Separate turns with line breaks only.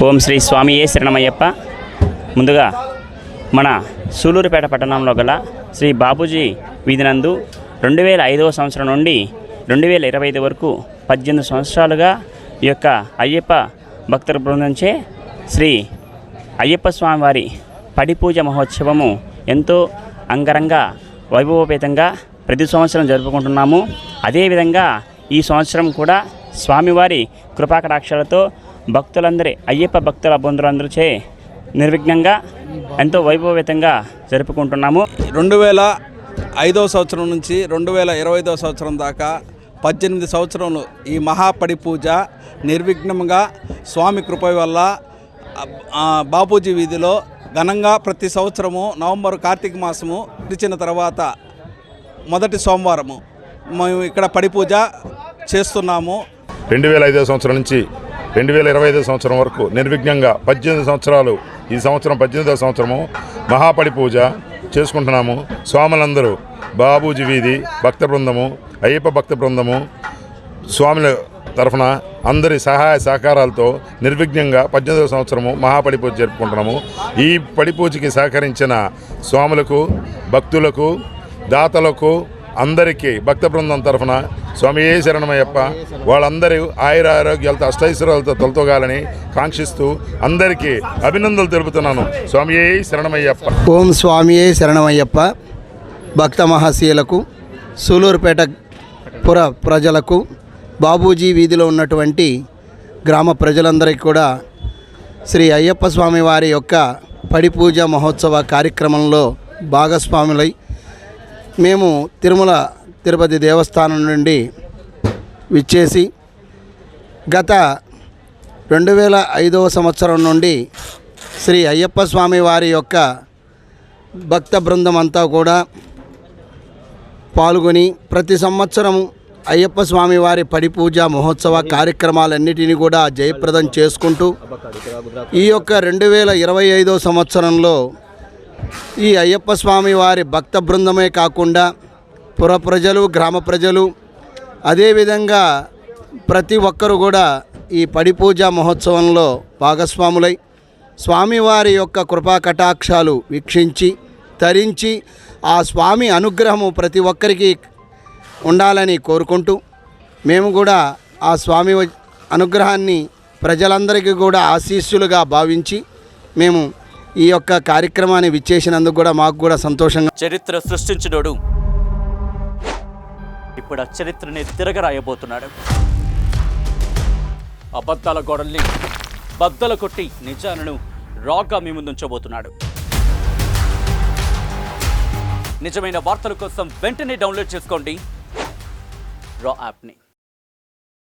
ఓం శ్రీ స్వామియే శరణమయ్యప్ప. ముందుగా మన సూలూరుపేట పట్టణంలో గల శ్రీ బాబూజీ వీధి నందు 2005వ సంవత్సరం నుండి 2025 వరకు 18 సంవత్సరాలుగా ఈ యొక్క అయ్యప్ప భక్తుల బృందంచే శ్రీ అయ్యప్ప స్వామి వారి పడిపూజ మహోత్సవము ఎంతో అంగరంగ వైభవోపేతంగా ప్రతి సంవత్సరం జరుపుకుంటున్నాము. అదేవిధంగా ఈ సంవత్సరం కూడా స్వామివారి కృపాకటాక్షాలతో భక్తులందరి అయ్యప్ప భక్తుల బంధువులందరిచే నిర్విఘ్నంగా ఎంతో వైభవోపేతంగా జరుపుకుంటున్నాము.
2005వ సంవత్సరం నుంచి 2025వ సంవత్సరం దాకా 18 సంవత్సరంలో ఈ మహాపడి పూజ నిర్విఘ్నంగా స్వామి కృప వల్ల బాపూజీ వీధిలో ఘనంగా ప్రతి సంవత్సరము నవంబర్ కార్తీక మాసము ఇచ్చిన తర్వాత మొదటి సోమవారము మేము ఇక్కడ పడి పూజ చేస్తున్నాము.
2005వ సంవత్సరం నుంచి 2025 సంవత్సరం వరకు నిర్విఘ్నంగా 18 సంవత్సరాలు, ఈ సంవత్సరం 18వ సంవత్సరము మహాపడి పూజ చేసుకుంటున్నాము. స్వాములందరూ బాబూజీ వీధి భక్త బృందము, అయ్యప్ప భక్త బృందము, స్వాముల తరఫున అందరి సహాయ సహకారాలతో నిర్విఘ్నంగా 18వ సంవత్సరము మహాపడి పూజ జరుపుకుంటున్నాము. ఈ పడి పూజకి సహకరించిన స్వాములకు, భక్తులకు, దాతలకు అందరికీ భక్త బృందం తరఫున స్వామియే శరణమయ్యప్ప, వాళ్ళందరూ ఆయురారోగ్యాలతో అష్టైశ్వర్యాలతో తొలతోగాలని కాంక్షిస్తూ అందరికీ అభినందనలు తెలుపుతున్నాను. స్వామియే శరణమయ్యప్ప.
ఓం స్వామియే శరణమయ్యప్ప. భక్త మహాశీలకు, సూలూరుపేట పుర ప్రజలకు, బాబూజీ వీధిలో ఉన్నటువంటి గ్రామ ప్రజలందరికీ కూడా శ్రీ అయ్యప్ప స్వామి వారి యొక్క పడి పూజ మహోత్సవ కార్యక్రమంలో భాగస్వాములై మేము తిరుపతి దేవస్థానం నుండి విచ్చేసి గత 2005వ సంవత్సరం నుండి శ్రీ అయ్యప్ప స్వామి వారి యొక్క భక్త బృందం అంతా కూడా పాల్గొని ప్రతి సంవత్సరం అయ్యప్ప స్వామి వారి పడి పూజ మహోత్సవ కార్యక్రమాలన్నిటినీ కూడా జయప్రదం చేసుకుంటూ ఈ యొక్క 2025వ సంవత్సరంలో ఈ అయ్యప్ప స్వామి వారి భక్త బృందమే కాకుండా పుర ప్రజలు, గ్రామ ప్రజలు, అదేవిధంగా ప్రతి ఒక్కరు కూడా ఈ పడి పూజ మహోత్సవంలో భాగస్వాములై స్వామివారి యొక్క కృపా కటాక్షాలు వీక్షించి తరించి ఆ స్వామి అనుగ్రహము ప్రతి ఒక్కరికి ఉండాలని కోరుకుంటూ మేము కూడా ఆ స్వామి అనుగ్రహాన్ని ప్రజలందరికీ కూడా ఆశీస్సులుగా భావించి మేము ఈ యొక్క కార్యక్రమాన్ని విచ్చేసినందుకు కూడా మాకు కూడా సంతోషంగా.
చరిత్ర సృష్టించినోడు ఇప్పుడు ఆ చరిత్రని తిరగరాయబోతున్నాడు. అబద్ధాల గోడల్ని బద్దలు కొట్టి నిజాలను రాగా మీ ముందుంచబోతున్నాడు. నిజమైన వార్తల కోసం వెంటనే డౌన్లోడ్ చేసుకోండి రా యాప్ని.